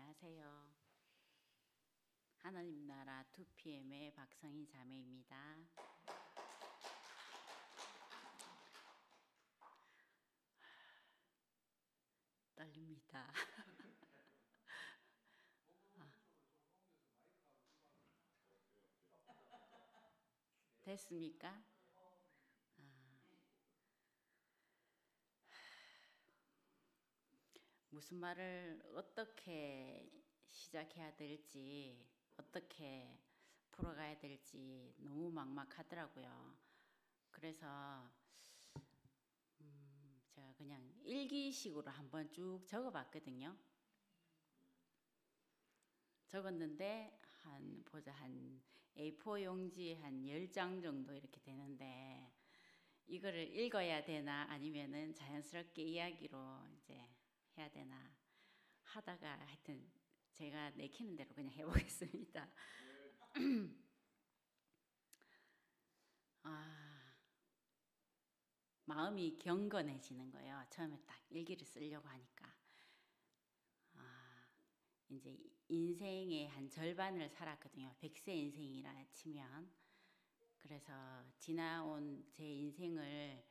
안녕하세요. 하나님 나라 2PM의 박성희 자매입니다. 떨립니다. 됐습니까? 무슨 말을 어떻게 시작해야 될지, 어떻게 풀어가야 될지 너무 막막하더라고요. 그래서 제가 그냥 일기식으로 한번 쭉 적어봤거든요. 적었는데 한 A4 용지 한 10장 정도 이렇게 되는데 이거를 읽어야 되나 아니면은 자연스럽게 이야기로 이제 해야 되나 하다가 하여튼 제가 내키는 대로 그냥 해보겠습니다. 마음이 경건해지는 거예요. 처음에 딱 일기를 쓰려고 하니까. 이제 인생의 한 절반을 살았거든요. 100세 인생이라 치면. 그래서 지나온 제 인생을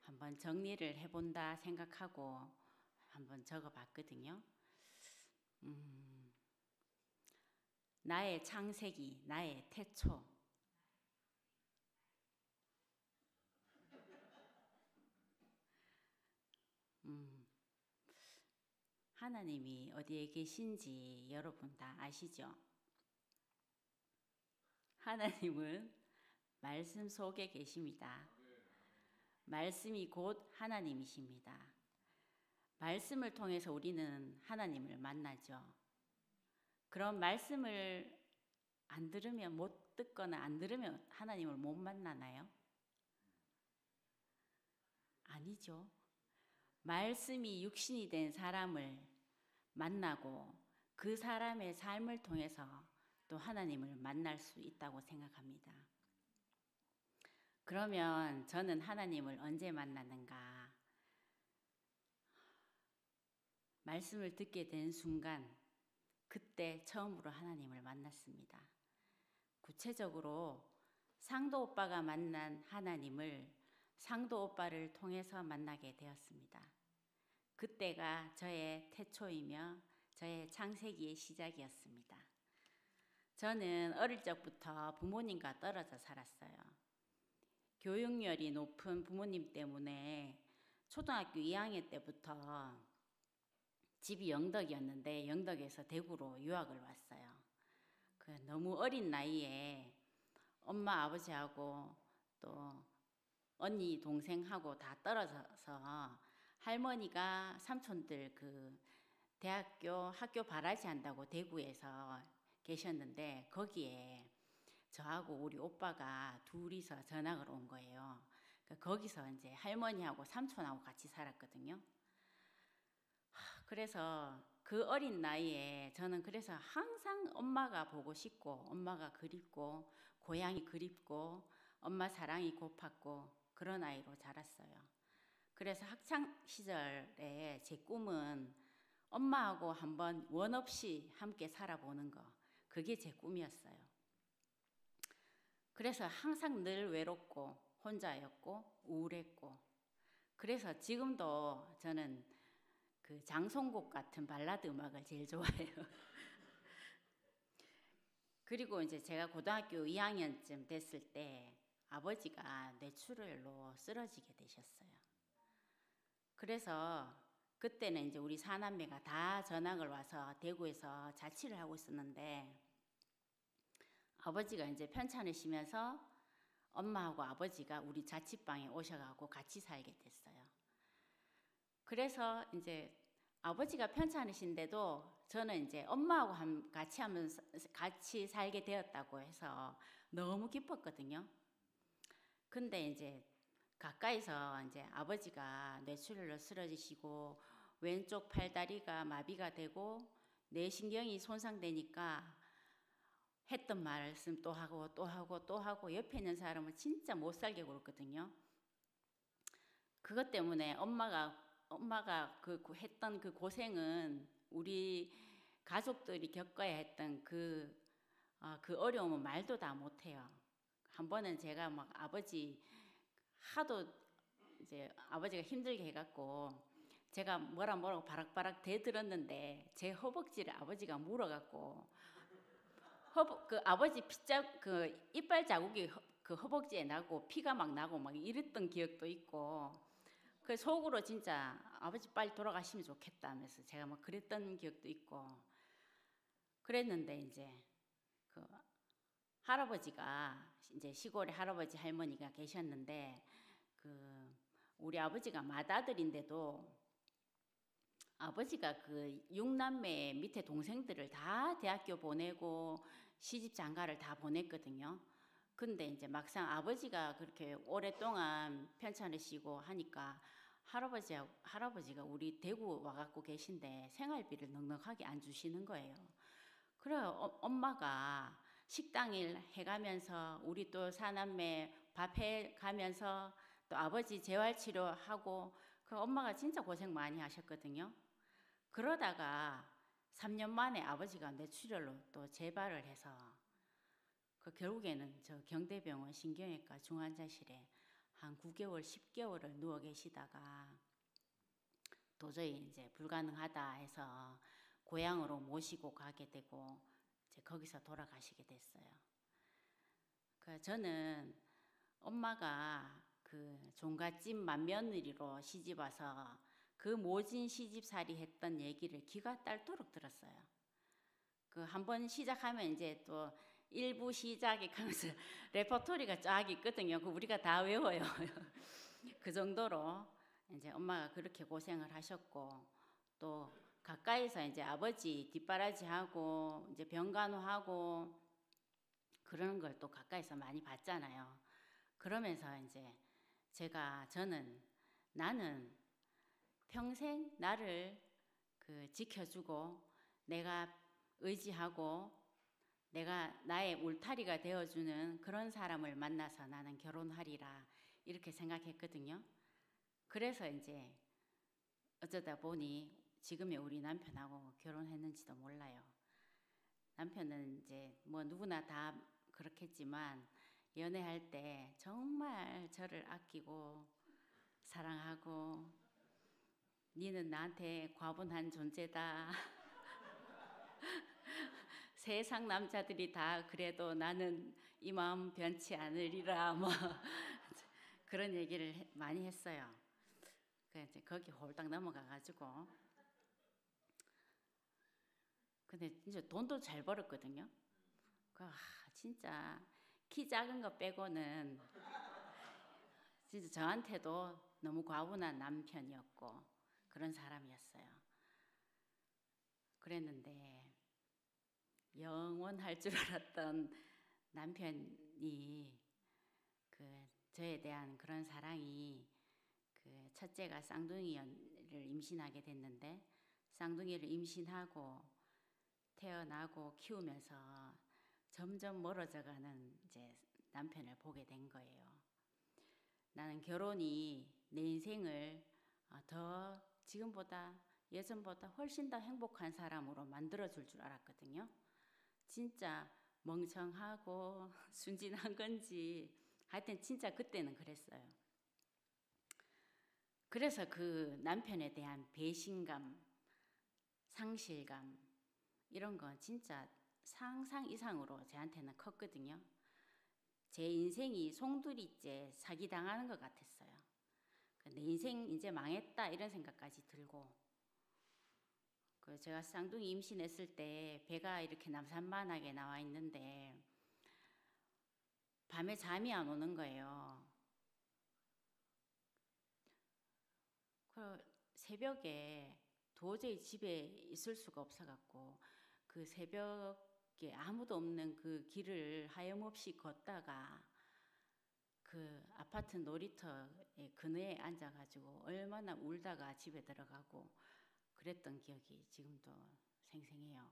한번 정리를 해본다 생각하고 한번 적어봤거든요. 나의 창세기, 나의 태초. 하나님이 어디에 계신지 여러분 다 아시죠? 하나님은 말씀 속에 계십니다. 말씀이 곧 하나님이십니다. 말씀을 통해서 우리는 하나님을 만나죠. 그런 말씀을 안 들으면 못 듣거나 안 들으면 하나님을 못 만나나요? 아니죠. 말씀이 육신이 된 사람을 만나고 그 사람의 삶을 통해서 또 하나님을 만날 수 있다고 생각합니다. 그러면 저는 하나님을 언제 만났는가? 말씀을 듣게 된 순간 그때 처음으로 하나님을 만났습니다. 구체적으로 상도 오빠가 만난 하나님을 상도 오빠를 통해서 만나게 되었습니다. 그때가 저의 태초이며 저의 창세기의 시작이었습니다. 저는 어릴 적부터 부모님과 떨어져 살았어요. 교육열이 높은 부모님 때문에 초등학교 2학년 때부터 집이 영덕이었는데 영덕에서 대구로 유학을 왔어요. 너무 어린 나이에 엄마 아버지하고 또 언니 동생하고 다 떨어져서 할머니가 삼촌들 학교 발아지 한다고 대구에서 계셨는데 거기에 저하고 우리 오빠가 둘이서 전학을 온 거예요. 거기서 이제 할머니하고 삼촌하고 같이 살았거든요. 그래서 그 어린 나이에 저는 그래서 항상 엄마가 보고 싶고 엄마가 그립고 고향이 그립고 엄마 사랑이 고팠고 그런 아이로 자랐어요. 그래서 학창 시절에 제 꿈은 엄마하고 한번 원 없이 함께 살아보는 거, 그게 제 꿈이었어요. 그래서 항상 늘 외롭고 혼자였고 우울했고, 그래서 지금도 저는 그 장송곡 같은 발라드 음악을 제일 좋아해요. 그리고 이제 제가 고등학교 2학년쯤 됐을 때 아버지가 뇌출혈로 쓰러지게 되셨어요. 그래서 그때는 이제 우리 사남매가 다 전학을 와서 대구에서 자취를 하고 있었는데 아버지가 이제 편찮으시면서 엄마하고 아버지가 우리 자취방에 오셔가지고 같이 살게 됐어요. 그래서 이제 아버지가 편찮으신데도 저는 이제 엄마하고 같이 살게 되었다고 해서 너무 기뻤거든요. 근데 이제 가까이서 이제 아버지가 뇌출혈로 쓰러지시고 왼쪽 팔다리가 마비가 되고 뇌신경이 손상되니까 했던 말씀 또 하고 또 하고 또 하고 옆에 있는 사람을 진짜 못 살게 굴었거든요. 그것 때문에 엄마가 했던 그 고생은 우리 가족들이 겪어야 했던 그 어려움은 말도 다 못해요. 한 번은 제가 막 아버지 하도 이제 아버지가 힘들게 해갖고 제가 뭐라고 바락바락 대들었는데 제 허벅지를 아버지가 물어갖고 그 아버지 그 이빨 자국이 그 허벅지에 나고 피가 막 나고 막 이랬던 기억도 있고 그 속으로 진짜 아버지 빨리 돌아가시면 좋겠다 하면서 제가 막 그랬던 기억도 있고 그랬는데 이제 그 할아버지가 이제 시골에 할아버지 할머니가 계셨는데 그 우리 아버지가 맏아들인데도 아버지가 그 6남매 밑에 동생들을 다 대학교 보내고 시집 장가를 다 보냈거든요. 근데 이제 막상 아버지가 그렇게 오랫동안 편찮으시고 하니까 할아버지가 우리 대구 와갖고 계신데 생활비를 넉넉하게 안 주시는 거예요. 그래 엄마가 식당일 해가면서 우리 또 사남매 밥 해가면서 또 아버지 재활치료하고 그 엄마가 진짜 고생 많이 하셨거든요. 그러다가 3년 만에 아버지가 뇌출혈로 또 재발을 해서 그 결국에는 저 경대병원 신경외과 중환자실에 한 9개월, 10개월을 누워 계시다가 도저히 이제 불가능하다 해서 고향으로 모시고 가게 되고 이제 거기서 돌아가시게 됐어요. 그 저는 엄마가 그 종갓집 맏며느리로 시집 와서 그 모진 시집살이 했던 얘기를 귀가 딸도록 들었어요. 그 한번 시작하면 이제 또 일부 시작이 하면서 레퍼토리가 쫙 있거든요. 그 우리가 다 외워요. 그 정도로 이제 엄마가 그렇게 고생을 하셨고 또 가까이서 이제 아버지 뒷바라지하고 이제 병간호하고 그런 걸 또 가까이서 많이 봤잖아요. 그러면서 이제 저는 나는 평생 나를 그 지켜주고 내가 의지하고 내가 나의 울타리가 되어주는 그런 사람을 만나서 나는 결혼하리라 이렇게 생각했거든요. 그래서 이제 어쩌다 보니 지금의 우리 남편하고 결혼했는지도 몰라요. 남편은 이제 뭐 누구나 다 그렇겠지만 연애할 때 정말 저를 아끼고 사랑하고 니는 나한테 과분한 존재다. 세상 남자들이 다 그래도 나는 이 마음 변치 않으리라 뭐 그런 얘기를 많이 했어요. 그래서 이제 거기 홀딱 넘어가가지고 근데 진짜 돈도 잘 벌었거든요. 진짜 키 작은 거 빼고는 진짜 저한테도 너무 과분한 남편이었고 그런 사람이었어요. 그랬는데 영원할 줄 알았던 남편이 그 저에 대한 그런 사랑이 그 첫째가 쌍둥이를 임신하게 됐는데 쌍둥이를 임신하고 태어나고 키우면서 점점 멀어져가는 이제 남편을 보게 된 거예요. 나는 결혼이 내 인생을 더 지금보다 예전보다 훨씬 더 행복한 사람으로 만들어줄 줄 알았거든요. 진짜 멍청하고 순진한 건지 하여튼 진짜 그때는 그랬어요. 그래서 그 남편에 대한 배신감, 상실감 이런 건 진짜 상상 이상으로 저한테는 컸거든요. 제 인생이 송두리째 사기당하는 것 같았어요. 내 인생 이제 망했다 이런 생각까지 들고 그 제가 쌍둥이 임신했을 때 배가 이렇게 남산만하게 나와 있는데 밤에 잠이 안 오는 거예요. 그 새벽에 도저히 집에 있을 수가 없어갖고 그 새벽에 아무도 없는 그 길을 하염없이 걷다가 그 아파트 놀이터에 그늘에 앉아가지고 얼마나 울다가 집에 들어가고 그랬던 기억이 지금도 생생해요.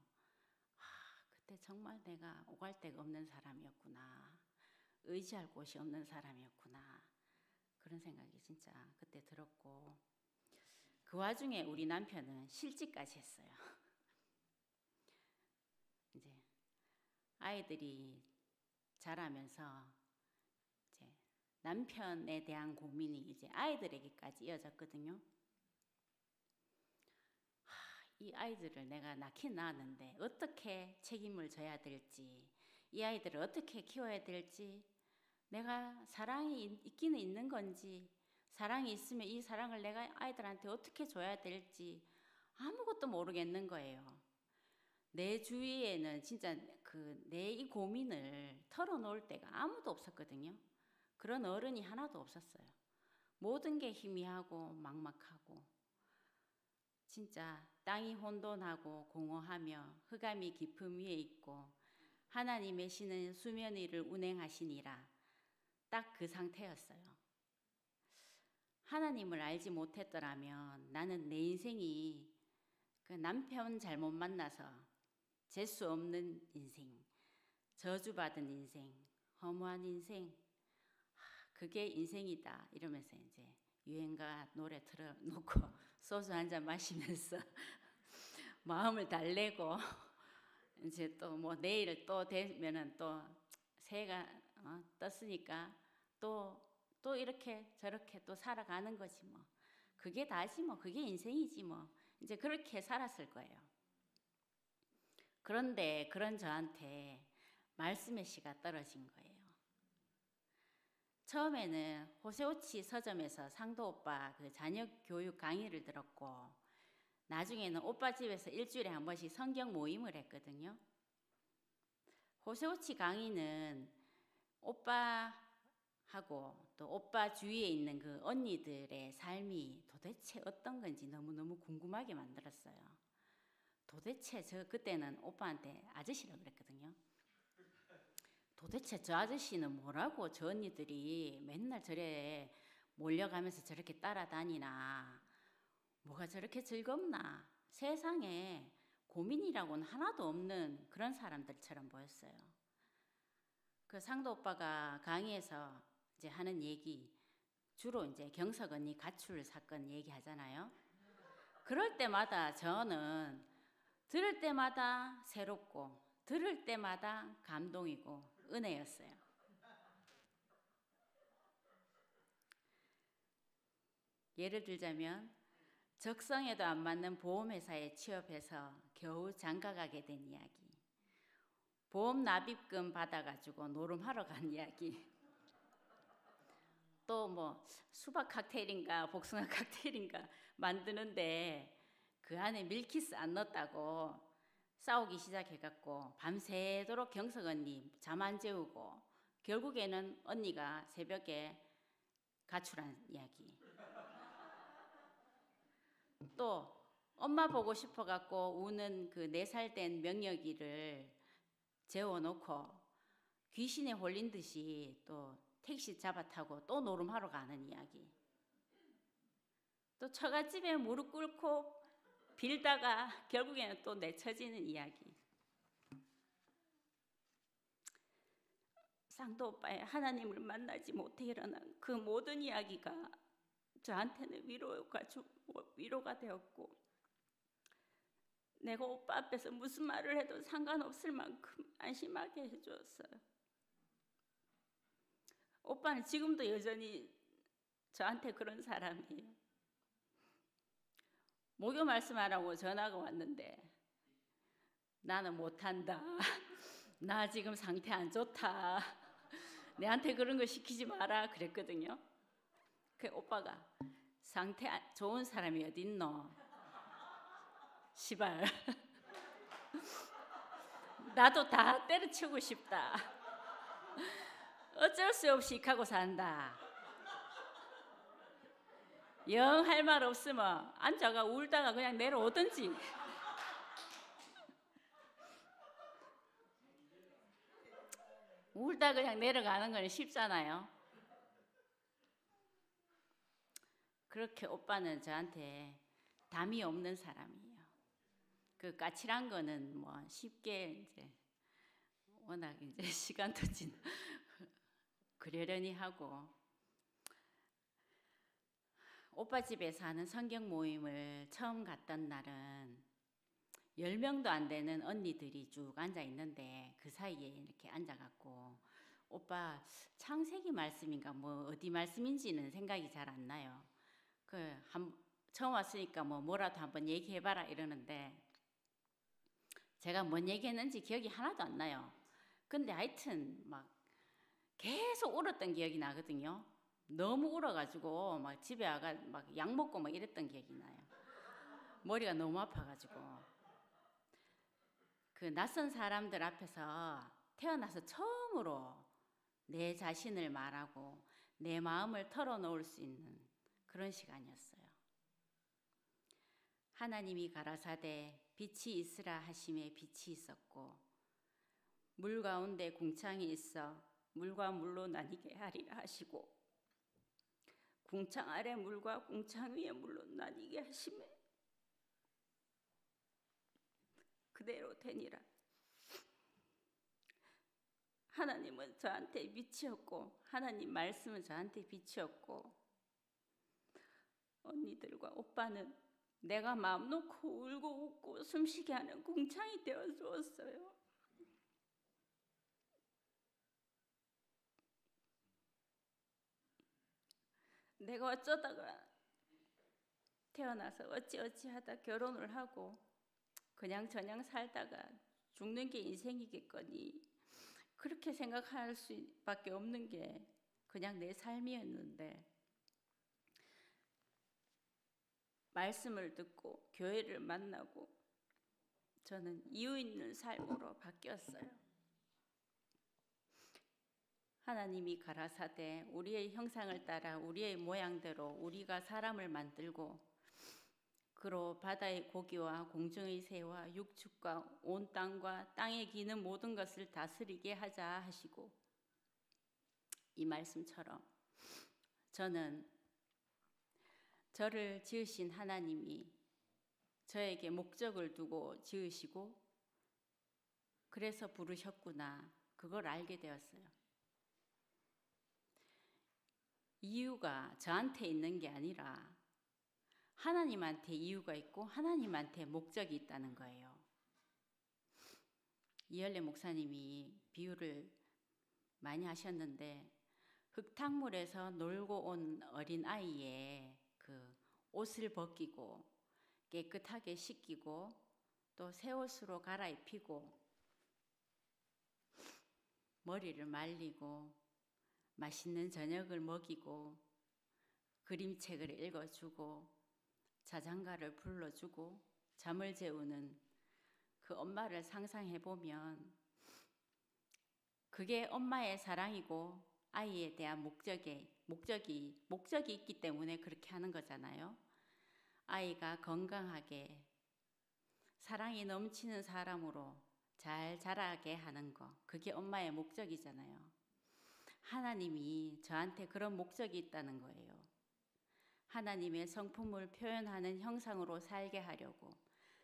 그때 정말 내가 오갈 데가 없는 사람이었구나. 의지할 곳이 없는 사람이었구나. 그런 생각이 진짜 그때 들었고 그 와중에 우리 남편은 실직까지 했어요. 아이들이 자라면서 이제 남편에 대한 고민이 이제 아이들에게까지 이어졌거든요. 이 아이들을 내가 낳긴 낳았는데 어떻게 책임을 져야 될지, 이 아이들을 어떻게 키워야 될지, 내가 사랑이 있기는 있는 건지, 사랑이 있으면 이 사랑을 내가 아이들한테 어떻게 줘야 될지 아무것도 모르겠는 거예요. 내 주위에는 진짜 내 이 고민을 털어놓을 때가 아무도 없었거든요. 그런 어른이 하나도 없었어요. 모든 게 희미하고 막막하고 진짜 땅이 혼돈하고 공허하며 흑암이 깊음 위에 있고 하나님의 신은 수면 위를 운행하시니라. 딱 그 상태였어요. 하나님을 알지 못했더라면 나는 내 인생이 그 남편 잘못 만나서 재수 없는 인생, 저주받은 인생, 허무한 인생, 그게 인생이다 이러면서 이제 유행가 노래 틀어놓고 소주 한잔 마시면서 마음을 달래고 이제 또 뭐 내일 또 되면은 또 새해가 떴으니까 또 이렇게 저렇게 또 살아가는 거지 뭐. 그게 다지 뭐. 그게 인생이지 뭐. 이제 그렇게 살았을 거예요. 그런데 그런 저한테 말씀의 씨가 떨어진 거예요. 처음에는 호세오치 서점에서 상도 오빠 그 자녀 교육 강의를 들었고 나중에는 오빠 집에서 일주일에 한 번씩 성경 모임을 했거든요. 호세오치 강의는 오빠하고 또 오빠 주위에 있는 그 언니들의 삶이 도대체 어떤 건지 너무너무 궁금하게 만들었어요. 도대체 저 그때는 오빠한테 아저씨라고 그랬거든요. 도대체 저 아저씨는 뭐라고 저 언니들이 맨날 저래 몰려가면서 저렇게 따라다니나, 뭐가 저렇게 즐겁나, 세상에 고민이라고는 하나도 없는 그런 사람들처럼 보였어요. 그 상도 오빠가 강의에서 이제 하는 얘기, 주로 이제 경석 언니 가출 사건 얘기하잖아요. 그럴 때마다 저는 들을 때마다 새롭고 들을 때마다 감동이고 은혜였어요. 예를 들자면 적성에도 안 맞는 보험회사에 취업해서 겨우 장가가게 된 이야기, 보험 납입금 받아가지고 노름하러 간 이야기, 또 뭐 수박 칵테일인가 복숭아 칵테일인가 만드는데 그 안에 밀키스 안 넣었다고 싸우기 시작해갖고 밤새도록 경석 언니 잠 안 재우고 결국에는 언니가 새벽에 가출한 이야기, 또 엄마 보고 싶어갖고 우는 그 4살 된 명혁이를 재워놓고 귀신에 홀린 듯이 또 택시 잡아타고 또 노름하러 가는 이야기, 또 처갓집에 무릎 꿇고 빌다가 결국에는 또 내쳐지는 이야기, 상도 오빠의 하나님을 만나지 못해 일어난 그 모든 이야기가 저한테는 위로가 되었고, 내가 오빠 앞에서 무슨 말을 해도 상관없을 만큼 안심하게 해주었어요. 오빠는 지금도 여전히 저한테 그런 사람이에요. 목요 말씀하라고 전화가 왔는데 나는 못한다, 나 지금 상태 안 좋다, 내한테 그런 거 시키지 마라 그랬거든요. 그 오빠가 상태 좋은 사람이 어딨노 시발 나도 다 때려치우고 싶다, 어쩔 수 없이 하고 산다, 영 할 말 없으면 앉아가 울다가 그냥 내려오든지. 울다 그냥 내려가는 건 쉽잖아요. 그렇게 오빠는 저한테 담이 없는 사람이에요. 그 까칠한 거는 뭐 쉽게 이제 워낙 이제 시간도 그러려니 하고, 오빠 집에서 하는 성경 모임을 처음 갔던 날은 10명도 안 되는 언니들이 쭉 앉아 있는데 그 사이에 이렇게 앉아갖고 오빠 창세기 말씀인가 뭐 어디 말씀인지는 생각이 잘 안 나요. 처음 왔으니까 뭐라도 한번 얘기해봐라 이러는데 제가 뭔 얘기했는지 기억이 하나도 안 나요. 근데 하여튼 막 계속 울었던 기억이 나거든요. 너무 울어가지고 막 집에 와가 막 약 먹고 막 이랬던 기억이 나요. 머리가 너무 아파가지고. 그 낯선 사람들 앞에서 태어나서 처음으로 내 자신을 말하고 내 마음을 털어놓을 수 있는 그런 시간이었어요. 하나님이 가라사대 빛이 있으라 하심에 빛이 있었고 물 가운데 궁창이 있어 물과 물로 나뉘게 하리라 하시고 궁창 아래 물과 궁창 위에 물로 나뉘게 하심에 그대로 되니라. 하나님은 저한테 빛이었고 하나님 말씀은 저한테 빛이었고 언니들과 오빠는 내가 마음 놓고 울고 웃고 숨쉬게 하는 궁창이 되어 주었어요. 내가 어쩌다가 태어나서 어찌하다 결혼을 하고 그냥 저냥 살다가 죽는 게 인생이겠거니 그렇게 생각할 수밖에 없는 게 그냥 내 삶이었는데 말씀을 듣고 교회를 만나고 저는 이유 있는 삶으로 바뀌었어요. 하나님이 가라사대 우리의 형상을 따라 우리의 모양대로 우리가 사람을 만들고 그로 바다의 고기와 공중의 새와 육축과 온 땅과 땅에 기는 모든 것을 다스리게 하자 하시고 이 말씀처럼 저는 저를 지으신 하나님이 저에게 목적을 두고 지으시고 그래서 부르셨구나 그걸 알게 되었어요. 이유가 저한테 있는 게 아니라 하나님한테 이유가 있고 하나님한테 목적이 있다는 거예요. 이열래 목사님이 비유를 많이 하셨는데 흙탕물에서 놀고 온 어린 아이의 그 옷을 벗기고 깨끗하게 씻기고 또 새 옷으로 갈아입히고 머리를 말리고 맛있는 저녁을 먹이고 그림책을 읽어주고 자장가를 불러주고 잠을 재우는 그 엄마를 상상해보면 그게 엄마의 사랑이고 아이에 대한 목적이 있기 때문에 그렇게 하는 거잖아요. 아이가 건강하게 사랑이 넘치는 사람으로 잘 자라게 하는 거 그게 엄마의 목적이잖아요. 하나님이 저한테 그런 목적이 있다는 거예요. 하나님의 성품을 표현하는 형상으로 살게 하려고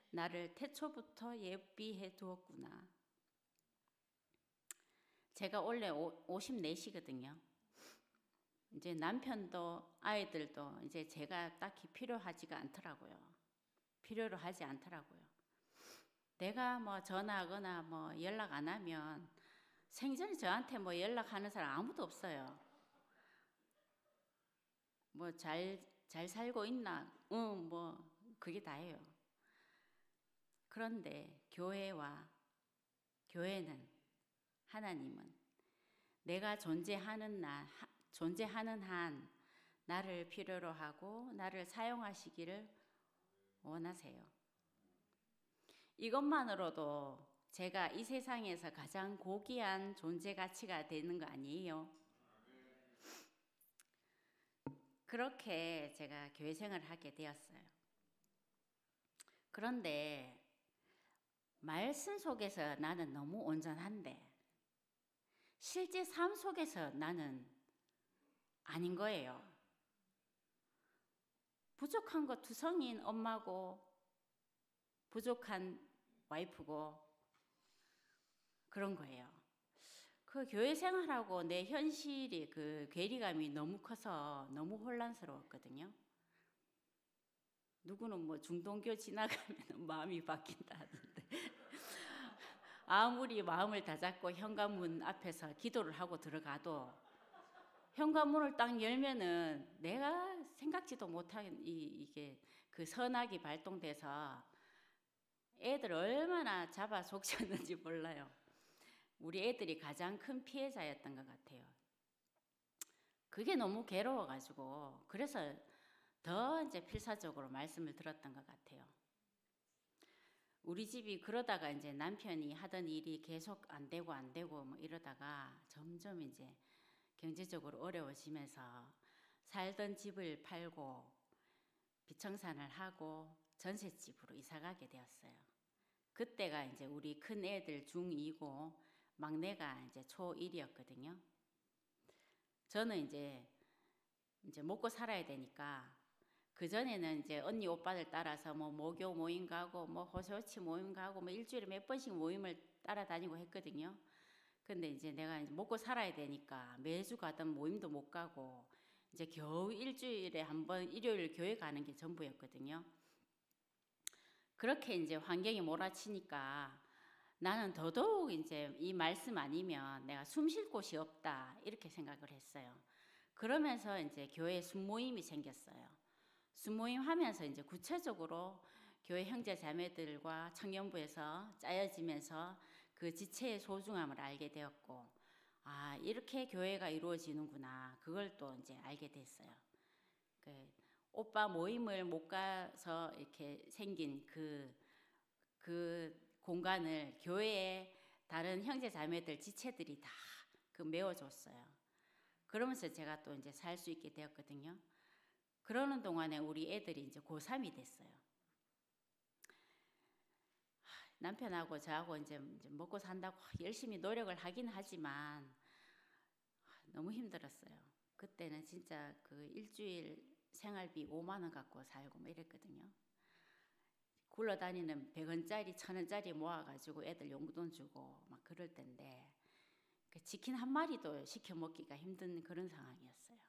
나를 태초부터 예비해 두었구나. 제가 원래 54시거든요. 이제 남편도 아이들도 이제 제가 딱히 필요하지가 않더라고요. 필요로 하지 않더라고요. 내가 뭐 전화하거나 뭐 연락 안 하면 생전에 저한테 뭐 연락하는 사람 아무도 없어요. 뭐 잘 살고 있나? 응, 뭐 그게 다예요. 그런데 교회는 하나님은 내가 존재하는 한 나를 필요로 하고 나를 사용하시기를 원하세요. 이것만으로도 제가 이 세상에서 가장 고귀한 존재 가치가 되는 거 아니에요? 그렇게 제가 교회 생활을 하게 되었어요. 그런데 말씀 속에서 나는 너무 온전한데 실제 삶 속에서 나는 아닌 거예요. 부족한 거 투성이인 엄마고 부족한 와이프고 그런 거예요. 그 교회 생활하고 내 현실이 그 괴리감이 너무 커서 너무 혼란스러웠거든요. 누구는 뭐 중동교 지나가면 마음이 바뀐다 하던데 아무리 마음을 다잡고 현관문 앞에서 기도를 하고 들어가도 현관문을 딱 열면은 내가 생각지도 못한 이게 그 선악이 발동돼서 애들 얼마나 잡아 속였는지 몰라요. 우리 애들이 가장 큰 피해자였던 것 같아요. 그게 너무 괴로워가지고 그래서 더 이제 필사적으로 말씀을 들었던 것 같아요. 우리 집이 그러다가 이제 남편이 하던 일이 계속 안 되고 뭐 이러다가 점점 이제 경제적으로 어려워지면서 살던 집을 팔고 비청산을 하고 전셋집으로 이사 가게 되었어요. 그때가 이제 우리 큰 애들 중2고 막내가 이제 초1이었거든요. 저는 이제 먹고 살아야 되니까 그전에는 이제 언니 오빠들 따라서 뭐 모교 모임 가고 뭐 호소치 모임 가고 뭐 일주일에 몇 번씩 모임을 따라다니고 했거든요. 근데 이제 내가 이제 먹고 살아야 되니까 매주 가던 모임도 못 가고 이제 겨우 일주일에 한 번 일요일 교회 가는 게 전부였거든요. 그렇게 이제 환경이 몰아치니까 나는 더더욱 이제 이 말씀 아니면 내가 숨 쉴 곳이 없다 이렇게 생각을 했어요. 그러면서 이제 교회 순모임이 생겼어요. 순모임 하면서 이제 구체적으로 교회 형제 자매들과 청년부에서 짜여지면서 그 지체의 소중함을 알게 되었고, 아, 이렇게 교회가 이루어지는구나. 그걸 또 이제 알게 됐어요. 그 오빠 모임을 못 가서 이렇게 생긴 그 공간을 교회의 다른 형제 자매들 지체들이 다 그 메워줬어요. 그러면서 제가 또 이제 살 수 있게 되었거든요. 그러는 동안에 우리 애들이 이제 고3이 됐어요. 남편하고 저하고 이제 먹고 산다고 열심히 노력을 하긴 하지만 너무 힘들었어요. 그때는 진짜 그 일주일 생활비 5만 원 갖고 살고 뭐 이랬거든요. 굴러다니는 100원짜리 1000원짜리 모아가지고 애들 용돈 주고 막 그럴 때인데 그 치킨 한 마리도 시켜 먹기가 힘든 그런 상황이었어요.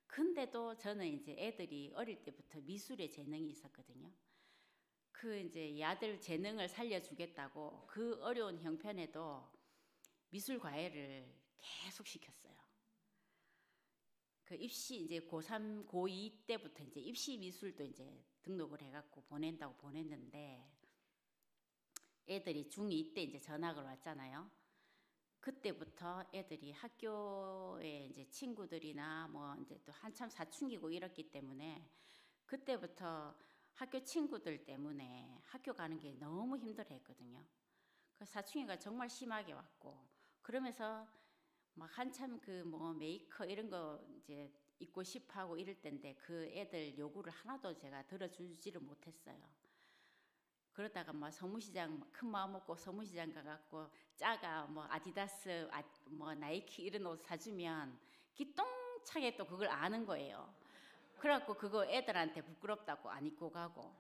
근데도 저는 이제 애들이 어릴 때부터 미술에 재능이 있었거든요. 그 이제 이 아들 재능을 살려주겠다고 그 어려운 형편에도 미술 과외를 계속 시켰어요. 그 입시 이제 고3, 고2 때부터 이제 입시 미술도 이제 등록을 해갖고 보낸다고 보냈는데 애들이 중2 때 이제 전학을 왔잖아요. 그때부터 애들이 학교에 이제 친구들이나 뭐 이제 또 한참 사춘기고 이렇기 때문에 그때부터 학교 친구들 때문에 학교 가는 게 너무 힘들어했거든요. 그 사춘기가 정말 심하게 왔고 그러면서 막 한참 그 뭐 메이커 이런 거 이제 입고 싶어하고 이럴 때인데 그 애들 요구를 하나도 제가 들어주지를 못했어요. 그러다가 뭐 서무시장 큰 마음 먹고 서무시장 가갖고 짜가 뭐 아디다스 뭐 나이키 이런 옷 사주면 기똥차게 또 그걸 아는 거예요. 그래갖고 그거 애들한테 부끄럽다고 안 입고 가고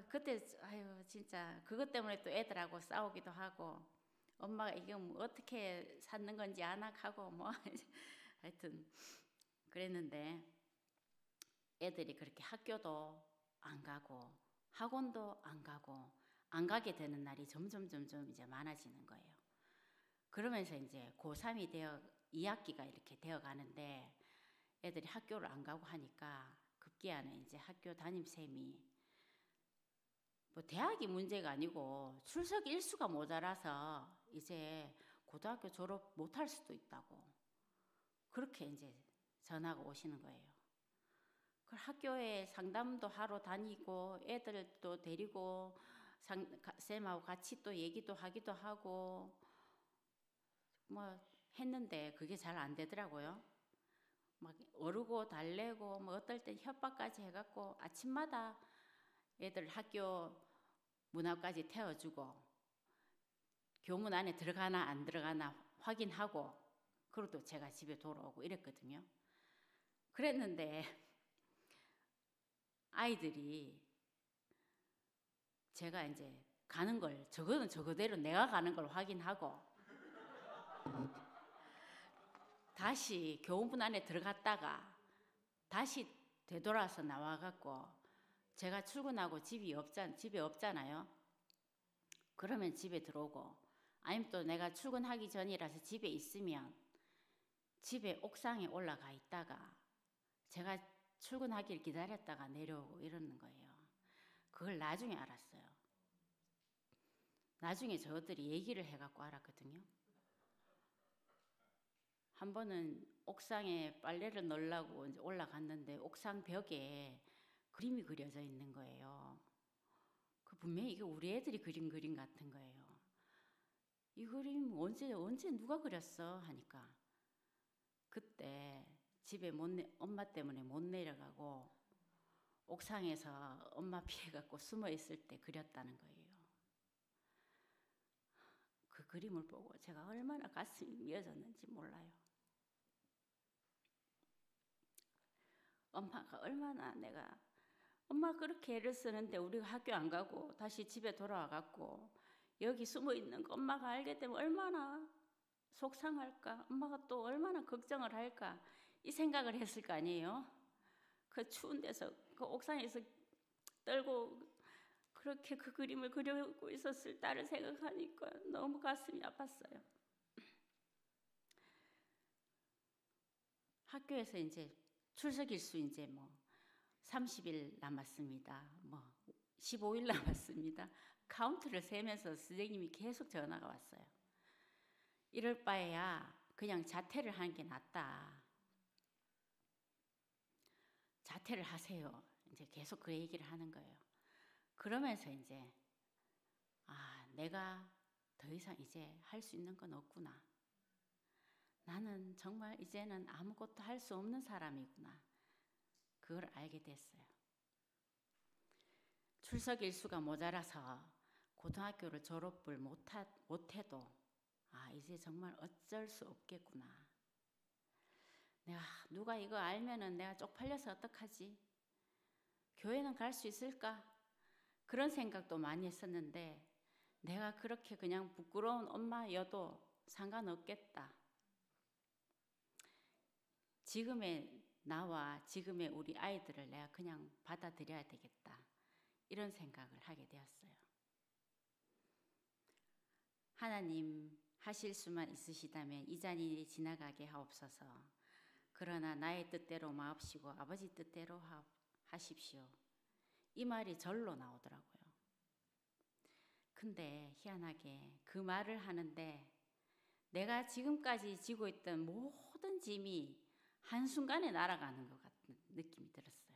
그때 아유 진짜 그것 때문에 또 애들하고 싸우기도 하고 엄마가 이게 뭐 어떻게 샀는 건지 아나 하고 뭐 하여튼 그랬는데 애들이 그렇게 학교도 안 가고 학원도 안 가고 안 가게 되는 날이 점점 이제 많아지는 거예요. 그러면서 이제 고3이 되어 2학기가 이렇게 되어 가는데 애들이 학교를 안 가고 하니까 급기야는 이제 학교 담임쌤이 뭐 대학이 문제가 아니고 출석 일수가 모자라서 이제 고등학교 졸업 못할 수도 있다고 그렇게 이제 전화가 오시는 거예요. 그 학교에 상담도 하러 다니고 애들도 데리고 쌤하고 같이 또 얘기도 하기도 하고 뭐 했는데 그게 잘 안 되더라고요. 막 어르고 달래고 뭐 어떨 땐 협박까지 해갖고 아침마다 애들 학교 문 앞까지 태워주고 교문 안에 들어가나 안 들어가나 확인하고 그러고 제가 집에 돌아오고 이랬거든요. 그랬는데 아이들이 제가 이제 가는 걸 저거는 저거대로 내가 가는 걸 확인하고 다시 교문 안에 들어갔다가 다시 되돌아서 나와갖고 제가 출근하고 집에 없잖아요. 그러면 집에 들어오고, 아니면 또 내가 출근하기 전이라서 집에 있으면 집에 옥상에 올라가 있다가 제가 출근하기를 기다렸다가 내려오고 이러는 거예요. 그걸 나중에 알았어요. 나중에 저들이 얘기를 해갖고 알았거든요. 한 번은 옥상에 빨래를 넣으려고 이제 올라갔는데 옥상 벽에 그림이 그려져 있는 거예요. 그 분명히 이게 우리 애들이 그린 그림 같은 거예요. 이 그림 언제 누가 그렸어? 하니까 그때 집에 엄마 때문에 못 내려가고 옥상에서 엄마 피해갖고 숨어 있을 때 그렸다는 거예요. 그 그림을 보고 제가 얼마나 가슴이 미어졌는지 몰라요. 엄마가 얼마나 엄마 그렇게 애를 쓰는데 우리가 학교 안 가고 다시 집에 돌아와갖고 여기 숨어 있는 거 엄마가 알게 되면 얼마나 속상할까? 엄마가 또 얼마나 걱정을 할까? 이 생각을 했을 거 아니에요? 그 추운 데서 그 옥상에서 떨고 그렇게 그 그림을 그리고 있었을 딸을 생각하니까 너무 가슴이 아팠어요. 학교에서 이제 출석 일수 이제 뭐 30일 남았습니다. 뭐 15일 남았습니다. 카운트를 세면서 선생님이 계속 전화가 왔어요. 이럴 바에야 그냥 자퇴를 하는 게 낫다. 자퇴를 하세요. 이제 계속 그 얘기를 하는 거예요. 그러면서 이제 내가 더 이상 이제 할 수 있는 건 없구나. 나는 정말 이제는 아무것도 할 수 없는 사람이구나. 그걸 알게 됐어요. 출석 일수가 모자라서 고등학교를 졸업을 못해도 이제 정말 어쩔 수 없겠구나. 누가 이거 알면은 내가 쪽팔려서 어떡하지? 교회는 갈 수 있을까? 그런 생각도 많이 했었는데 내가 그렇게 그냥 부끄러운 엄마여도 상관없겠다. 지금의 나와 지금의 우리 아이들을 내가 그냥 받아들여야 되겠다. 이런 생각을 하게 되었어요. 하나님 하실 수만 있으시다면 이 잔이 지나가게 하옵소서. 그러나 나의 뜻대로 마옵시고 아버지 뜻대로 하십시오. 이 말이 절로 나오더라고요. 근데 희한하게 그 말을 하는데 내가 지금까지 지고 있던 모든 짐이 한순간에 날아가는 것 같은 느낌이 들었어요.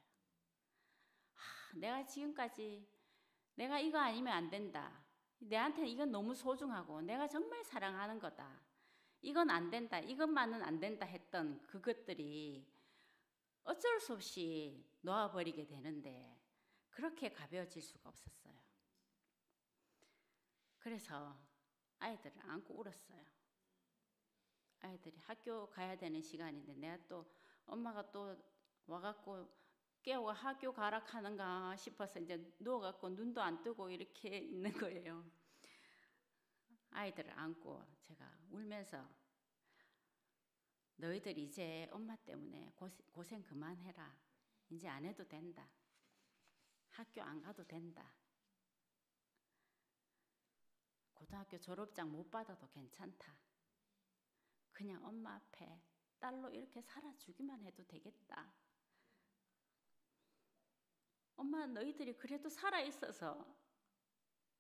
내가 지금까지 내가 이거 아니면 안 된다. 내한테는 이건 너무 소중하고 내가 정말 사랑하는 거다. 이건 안 된다. 이것만은 안 된다 했던 그것들이 어쩔 수 없이 놓아버리게 되는데 그렇게 가벼워질 수가 없었어요. 그래서 아이들을 안고 울었어요. 아이들이 학교 가야 되는 시간인데 내가 또 엄마가 또 와갖고 깨우고 학교 가라 하는가 싶어서 이제 누워갖고 눈도 안 뜨고 이렇게 있는 거예요. 아이들을 안고 제가 울면서 너희들 이제 엄마 때문에 고생 그만해라. 이제 안 해도 된다. 학교 안 가도 된다. 고등학교 졸업장 못 받아도 괜찮다. 그냥 엄마 앞에 딸로 이렇게 살아주기만 해도 되겠다. 엄마 너희들이 그래도 살아있어서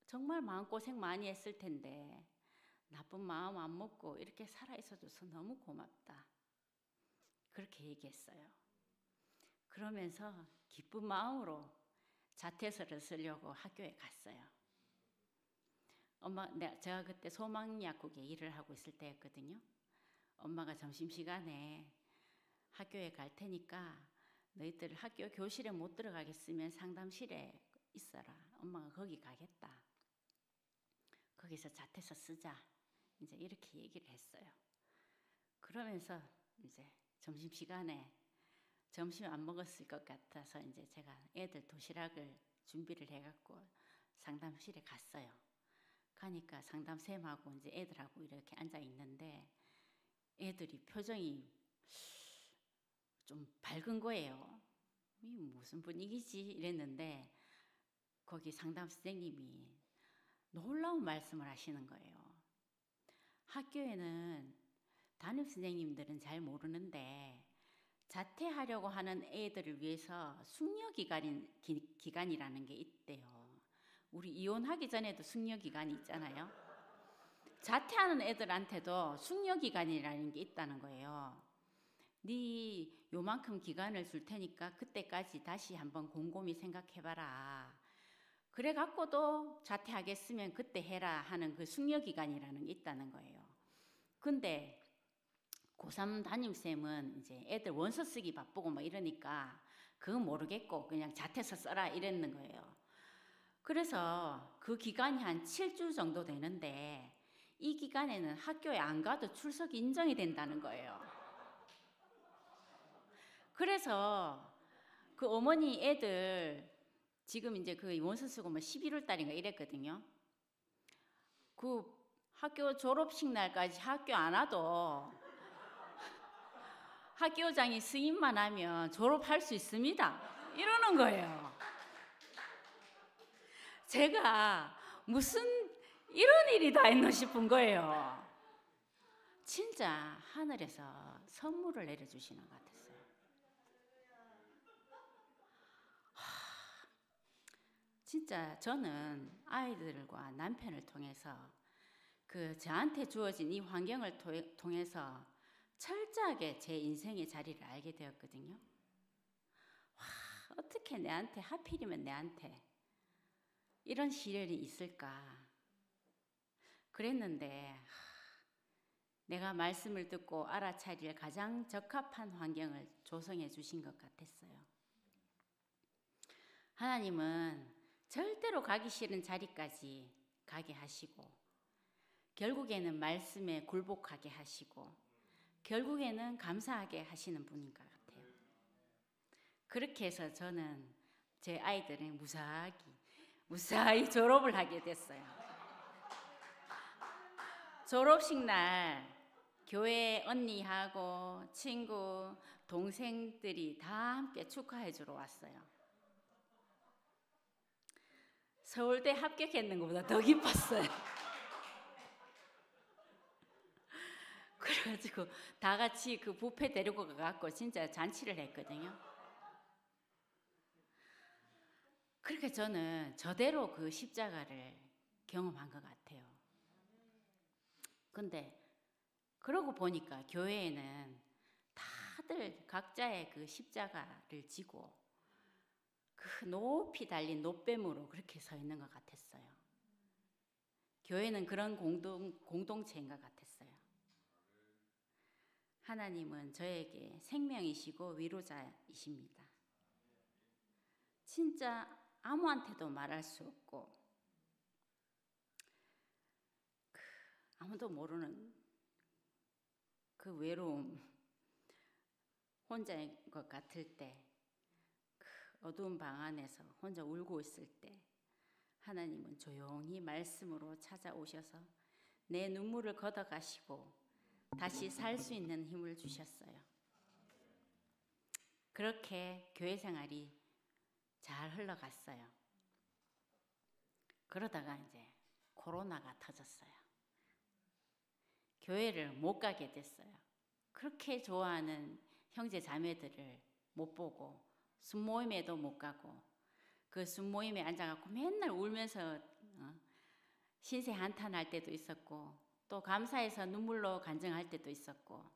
정말 마음고생 많이 했을 텐데 나쁜 마음 안 먹고 이렇게 살아있어줘서 너무 고맙다. 그렇게 얘기했어요. 그러면서 기쁜 마음으로 자퇴서를 쓰려고 학교에 갔어요. 제가 그때 소망약국에 일을 하고 있을 때였거든요. 엄마가 점심시간에 학교에 갈 테니까 너희들 학교 교실에 못 들어가겠으면 상담실에 있어라. 엄마가 거기 가겠다. 거기서 자퇴서 쓰자. 이제 이렇게 얘기를 했어요. 그러면서 이제 점심시간에 점심 안 먹었을 것 같아서 이제 제가 애들 도시락을 준비를 해갖고 상담실에 갔어요. 가니까 상담쌤하고 이제 애들하고 이렇게 앉아 있는데 애들이 표정이 좀 밝은 거예요. 이 무슨 분위기지 이랬는데 거기 상담 선생님이 놀라운 말씀을 하시는 거예요. 학교에는 담임 선생님들은 잘 모르는데 자퇴하려고 하는 애들을 위해서 숙려기간이라는 게 있대요. 우리 이혼하기 전에도 숙려기간이 있잖아요. 자퇴하는 애들한테도 숙려기간이라는 게 있다는 거예요. 네 요만큼 기간을 줄 테니까 그때까지 다시 한번 곰곰이 생각해봐라. 그래 갖고도 자퇴하겠으면 그때 해라 하는 그 숙려기간이라는 게 있다는 거예요. 근데 고3 담임쌤은 이제 애들 원서 쓰기 바쁘고 뭐 이러니까 그건 모르겠고 그냥 자퇴서 써라 이랬는 거예요. 그래서 그 기간이 한 7주 정도 되는데 이 기간에는 학교에 안 가도 출석 인정이 된다는 거예요. 그래서 그 어머니 애들 지금 이제 그 원서 쓰고 뭐 11월 달인가 이랬거든요. 그 학교 졸업식 날까지 학교 안 와도 학교장이 승인만 하면 졸업할 수 있습니다. 이러는 거예요. 제가 무슨 이런 일이 다 있나 싶은 거예요. 진짜 하늘에서 선물을 내려주시는 것 같았어요. 진짜 저는 아이들과 남편을 통해서 그 저한테 주어진 이 환경을 통해서 철저하게 제 인생의 자리를 알게 되었거든요. 와, 어떻게 내한테 하필이면 내한테 이런 시련이 있을까 그랬는데 내가 말씀을 듣고 알아차릴 가장 적합한 환경을 조성해 주신 것 같았어요. 하나님은 절대로 가기 싫은 자리까지 가게 하시고 결국에는 말씀에 굴복하게 하시고 결국에는 감사하게 하시는 분인 것 같아요. 그렇게 해서 저는 제 아이들은 무사히 졸업을 하게 됐어요. 졸업식 날 교회 언니하고 친구, 동생들이 다 함께 축하해 주러 왔어요. 서울대 합격했는 것보다 더 기뻤어요. 그래가지고 다 같이 그 뷔페 데리고 가갖고 진짜 잔치를 했거든요. 그렇게 저는 저대로 그 십자가를 경험한 것 같아요. 근데 그러고 보니까 교회에는 다들 각자의 그 십자가를 지고 그 높이 달린 노뱀으로 그렇게 서 있는 것 같았어요. 교회는 그런 공동체인 것 같았어요. 하나님은 저에게 생명이시고 위로자이십니다. 진짜 아무한테도 말할 수 없고 아무도 모르는 그 외로움, 혼자인 것 같을 때, 그 어두운 방 안에서 혼자 울고 있을 때 하나님은 조용히 말씀으로 찾아오셔서 내 눈물을 걷어가시고 다시 살 수 있는 힘을 주셨어요. 그렇게 교회 생활이 잘 흘러갔어요. 그러다가 이제 코로나가 터졌어요. 교회를 못 가게 됐어요. 그렇게 좋아하는 형제 자매들을 못 보고 순모임에도 못 가고 그 순모임에 앉아갖고 맨날 울면서 신세 한탄할 때도 있었고 또 감사해서 눈물로 간증할 때도 있었고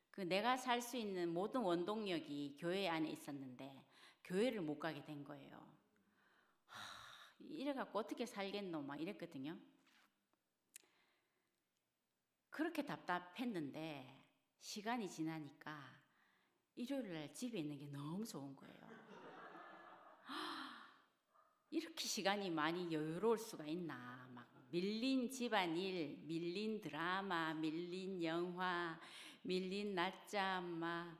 그 내가 살 수 있는 모든 원동력이 교회 안에 있었는데 교회를 못 가게 된 거예요. 이래갖고 어떻게 살겠노 막 이랬거든요. 그렇게 답답했는데 시간이 지나니까 일요일날 집에 있는 게 너무 좋은 거예요. 이렇게 시간이 많이 여유로울 수가 있나. 막 밀린 집안일, 밀린 드라마, 밀린 영화, 밀린 낮잠, 막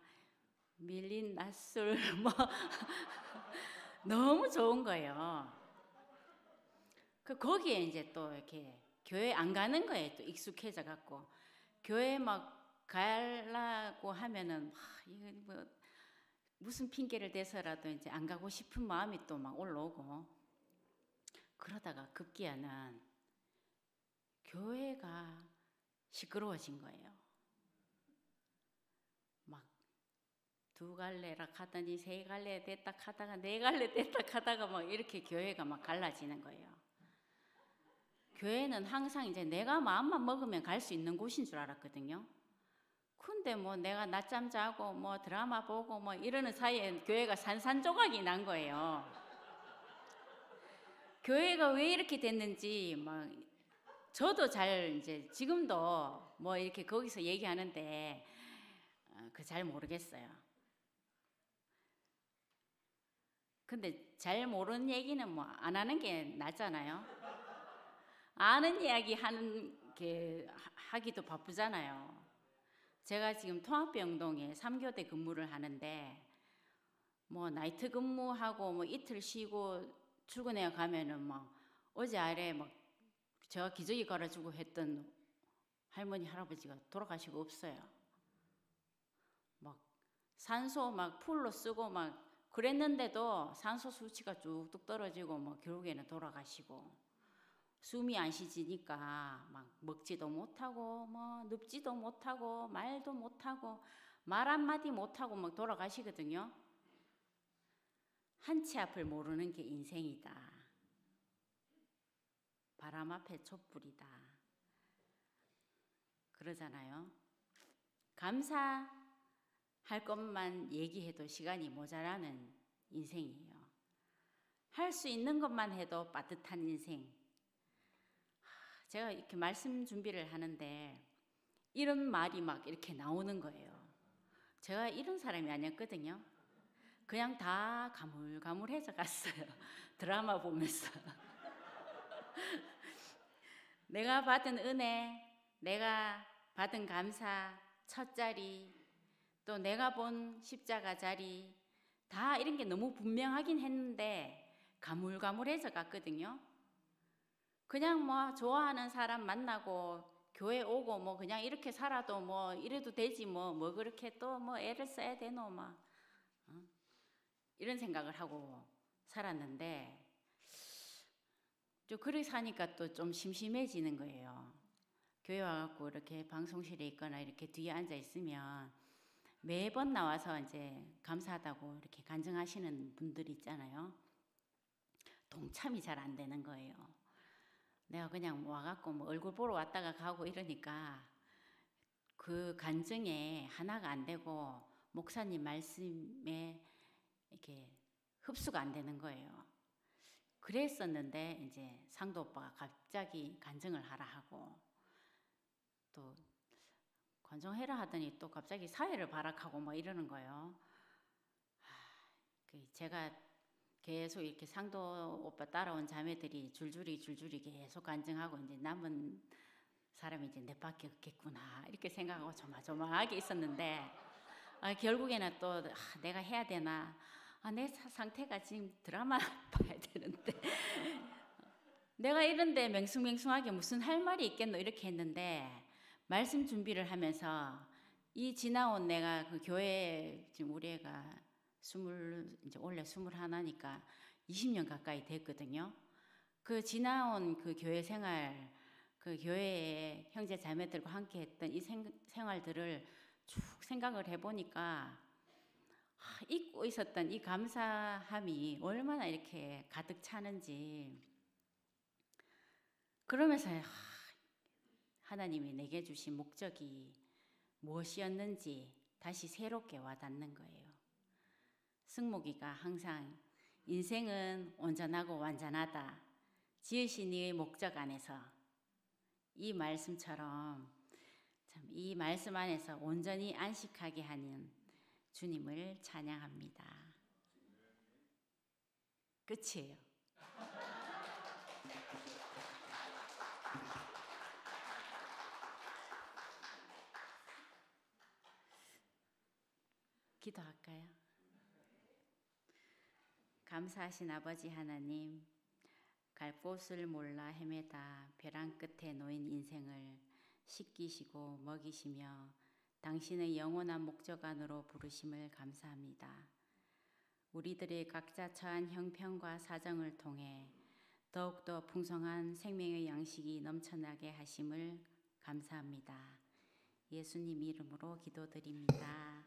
밀린 낮술 뭐 너무 좋은 거예요. 거기에 이제 또 이렇게 교회 안 가는 거에 또 익숙해져 갖고 교회 막 가려고 하면은 이거 뭐 무슨 핑계를 대서라도 이제 안 가고 싶은 마음이 또 막 올라오고, 그러다가 급기야는 교회가 시끄러워진 거예요. 막 2갈래라 하더니 3갈래 됐다 하다가 4갈래 됐다 하다가 막 이렇게 교회가 막 갈라지는 거예요. 교회는 항상 이제 내가 마음만 먹으면 갈 수 있는 곳인 줄 알았거든요. 근데 뭐 내가 낮잠 자고 뭐 드라마 보고 뭐 이러는 사이에 교회가 산산조각이 난 거예요. 교회가 왜 이렇게 됐는지 막 저도 잘 이제 지금도 뭐 이렇게 거기서 얘기하는데 그 잘 모르겠어요. 근데 잘 모르는 얘기는 뭐 안 하는 게 낫잖아요. 아는 이야기 하는 게 하기도 바쁘잖아요. 제가 지금 통합병동에 3교대 근무를 하는데 뭐 나이트 근무하고 뭐 이틀 쉬고 출근해 가면은 막 어제 아래 막 제가 기저귀 갈아주고 했던 할머니 할아버지가 돌아가시고 없어요. 막 산소 막 풀로 쓰고 막 그랬는데도 산소 수치가 쭉쭉 떨어지고 뭐 결국에는 돌아가시고, 숨이 안 쉬지니까 막 먹지도 못하고 뭐 눕지도 못하고 말도 못하고 말 한마디 못하고 막 돌아가시거든요. 한치 앞을 모르는 게 인생이다. 바람 앞에 촛불이다. 그러잖아요. 감사할 것만 얘기해도 시간이 모자라는 인생이에요. 할 수 있는 것만 해도 빠듯한 인생. 제가 이렇게 말씀 준비를 하는데 이런 말이 막 이렇게 나오는 거예요. 제가 이런 사람이 아니었거든요. 그냥 다 가물가물해져 갔어요. 드라마 보면서. 내가 받은 은혜, 내가 받은 감사, 첫 자리, 또 내가 본 십자가 자리, 다 이런 게 너무 분명하긴 했는데 가물가물해져 갔거든요. 그냥 뭐 좋아하는 사람 만나고 교회 오고 뭐 그냥 이렇게 살아도 뭐 이래도 되지 뭐 그렇게 또 뭐 애를 써야 되노 막 이런 생각을 하고 살았는데, 또 그렇게 사니까 또 좀 심심해지는 거예요. 교회 와갖고 이렇게 방송실에 있거나 이렇게 뒤에 앉아 있으면 매번 나와서 이제 감사하다고 이렇게 간증하시는 분들이 있잖아요. 동참이 잘 안 되는 거예요. 내가 그냥 와갖고 뭐 얼굴 보러 왔다가 가고 이러니까 그 간증에 하나가 안 되고 목사님 말씀에 이렇게 흡수가 안 되는 거예요. 그랬었는데 이제 상도 오빠가 갑자기 간증을 하라 하고 또 관정해라 하더니 또 갑자기 사회를 발악하고 뭐 이러는 거예요. 제가 계속 이렇게 상도 오빠 따라온 자매들이 줄줄이 계속 간증하고 이제 남은 사람이 이제 내 밖에 없겠구나 이렇게 생각하고 조마조마하게 있었는데 결국에는 또 내가 해야 되나, 내 상태가 지금 드라마 봐야 되는데 내가 이런데 맹숭맹숭하게 무슨 할 말이 있겠노 이렇게 했는데, 말씀 준비를 하면서 이 지나온 내가 그 교회 지금 우리 애가 이제 원래 21이니까 20년 가까이 됐거든요. 그 지나온 그 교회 생활, 그 교회의 형제 자매들과 함께 했던 이 생활들을 쭉 생각을 해보니까 잊고 있었던 이 감사함이 얼마나 이렇게 가득 차는지, 그러면서 하나님이 내게 주신 목적이 무엇이었는지 다시 새롭게 와닿는 거예요. 승목이가 항상 인생은 온전하고 완전하다, 지으신 이의 목적 안에서, 이 말씀처럼 참 이 말씀 안에서 온전히 안식하게 하는 주님을 찬양합니다. 끝이에요. 기도할까요? 감사하신 아버지 하나님, 갈 곳을 몰라 헤매다 벼랑 끝에 놓인 인생을 씻기시고 먹이시며 당신의 영원한 목적 안으로 부르심을 감사합니다. 우리들의 각자 처한 형편과 사정을 통해 더욱더 풍성한 생명의 양식이 넘쳐나게 하심을 감사합니다. 예수님 이름으로 기도드립니다.